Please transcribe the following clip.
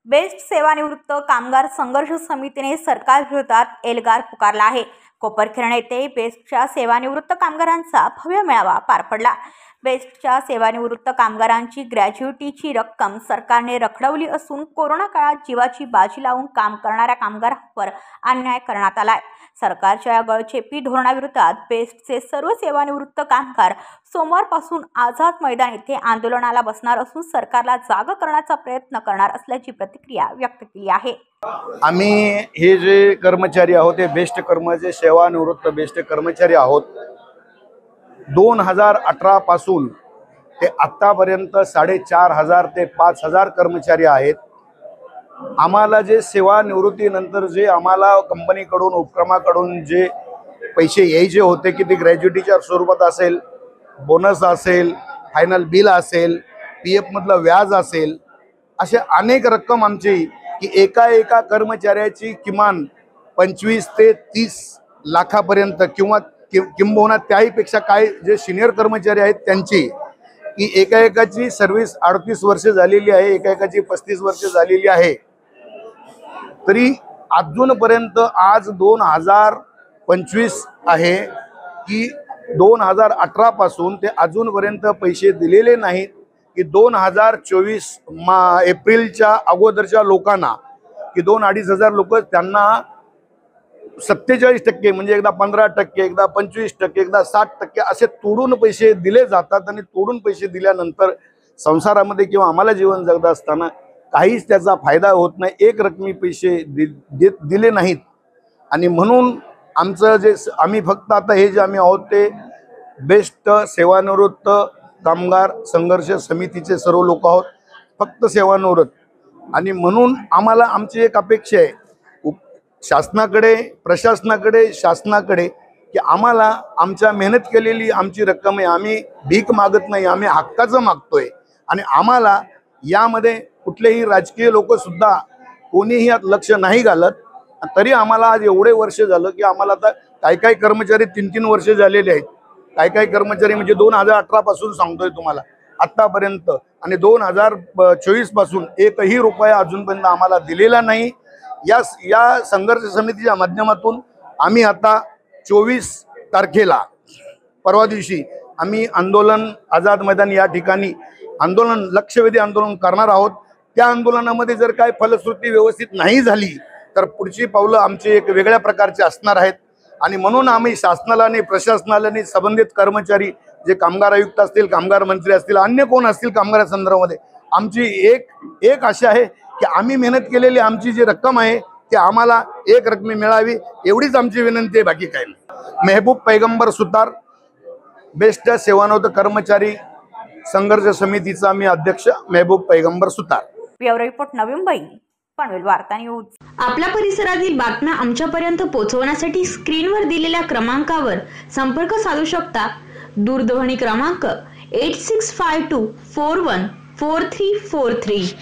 Best सेवानिवृत्त कामगार संघर्ष समितीने सरकार विरोधात एल्गार पुकारला आहे। कोपरखैरणे येथे बेस्टच्या सेवानिवृत्त कामगारांचा भव्य मेळावा पार पडला। बेस्टच्या सेवानिवृत्त कामगारांची ग्रॅज्युइटीची रक्कम सरकारने रखडवली असून कोरोना काळात जीवाची बाजी लावून काम करणाऱ्या कामगारांवर अन्याय करण्यात आलाय। सरकारच्या या गळचेपी धोरणाविरोधात बेस्टचे सर्व सेवानिवृत्त कामगार सोमवारपासून आझाद मैदान येथे आंदोलनाला बसणार असून सरकारला जाग करण्याचा प्रयत्न करणार असल्याची प्रतिक्रिया व्यक्त केली आहे। आम्ही हे जे कर्मचारी आहोत ते बेस्ट कर्मचारी सेवानिवृत्त बेस्ट कर्मचारी आहोत। 2018 पासून ते आतापर्यंत 4500 ते 5000 कर्मचारी आहेत। आम्हाला जे सेवानिवृत्तीनंतर जे आम्हाला कंपनीकडून उपक्रमाकडून जे पैसे यायचे होते की ते ग्रॅज्युइटीच्या स्वरूपात असेल, बोनस असेल, फायनल बिल असेल, पीएफ मधलं व्याज असेल, असे अनेक रक्कम आमची की एका कर्मचाऱ्याची किमान 25 ते 30 लाखापर्यंत किंबहुना त्याहीपेक्षा काय जे सिनियर कर्मचारी आहेत त्यांची की एकाची सर्व्हिस 38 वर्ष झालेली आहे, एकाची 35 वर्ष झालेली आहे। तरी अजूनपर्यंत आज 2025 आहे की 2018 पासून ते अजूनपर्यंत पैसे दिलेले नाहीत की 2024 एप्रिलच्या अगोदरच्या लोकांना की 2-2.5 लोक त्यांना 47% म्हणजे एकदा 15%, एकदा 25%, एकदा 60% असे तोडून पैसे दिले जातात। आणि तोडून पैसे दिल्यानंतर संसारामध्ये किंवा आम्हाला जीवन जगत असताना काहीच त्याचा फायदा होत नाही, एक रकमी पैसे दिले नाहीत। आणि म्हणून आमचं जे आम्ही फक्त आता हे जे आम्ही आहोत ते बेस्ट सेवानिवृत्त कामगार संघर्ष समितीचे सर्व लोक आहोत, फक्त सेवानिवृत्त। आणि म्हणून आम्हाला आमची एक अपेक्षा आहे शासनाकडे, प्रशासनाकडे, शासनाकडे की आम्हाला आमच्या मेहनत केलेली आमची रक्कम आहे, आम्ही भीक मागत नाही, आम्ही हक्काचं मागतोय। आणि आम्हाला यामध्ये कुठलेही राजकीय लोक सुद्धा कोणीही यात लक्ष नाही घालत। तरी आम्हाला आज एवढे वर्ष झालं की आम्हाला आता काही कर्मचारी 3-3 वर्ष झालेले आहेत, काही कर्मचारी म्हणजे 2018 पासून सांगतोय तुम्हाला आतापर्यंत, आणि 2024 पासून एकही रुपया अजूनपर्यंत आम्हाला दिलेला नाही। या संघर्ष समितीच्या माध्यमातून आम्ही आता 24 तारखेला परवा दिवशी आम्ही आंदोलन आझाद मैदान या ठिकाणी आंदोलन लक्षवेधी आंदोलन करणार आहोत। त्या आंदोलनामध्ये जर काय फलश्रुती व्यवस्थित नाही झाली तर पुढची पावलं आमची एक वेगळ्या प्रकारचे असणार आहेत। आणि म्हणून आम्ही शासनाला आणि प्रशासनाला आणि संबंधित कर्मचारी जे कामगार आयुक्त असतील, कामगार मंत्री असतील, अन्य कोण असतील कामगार संदर्भामध्ये आमची एक आशा आहे की आम्ही मेहनत केलेली आमची जी रक्कम आहे ती आम्हाला एक रकमी मिळावी, एवढीच आमची विनंती आहे, बाकी काही नाही। मेहबूब पैगंबर सुतार, बेस्ट सेवानिवृत्त कर्मचारी संघर्ष समितीचा मी अध्यक्ष मेहबूब पैगंबर सुतार। ब्युरो रिपोर्ट नवी मुंबई, पनवेल वार्ता न्यूज। आपल्या परिसरातील बातम्या आमच्यापर्यंत पोहोचवण्यासाठी स्क्रीनवर दिलेल्या क्रमांकावर संपर्क साधू शकता। दूरध्वनी क्रमांक 8652414343।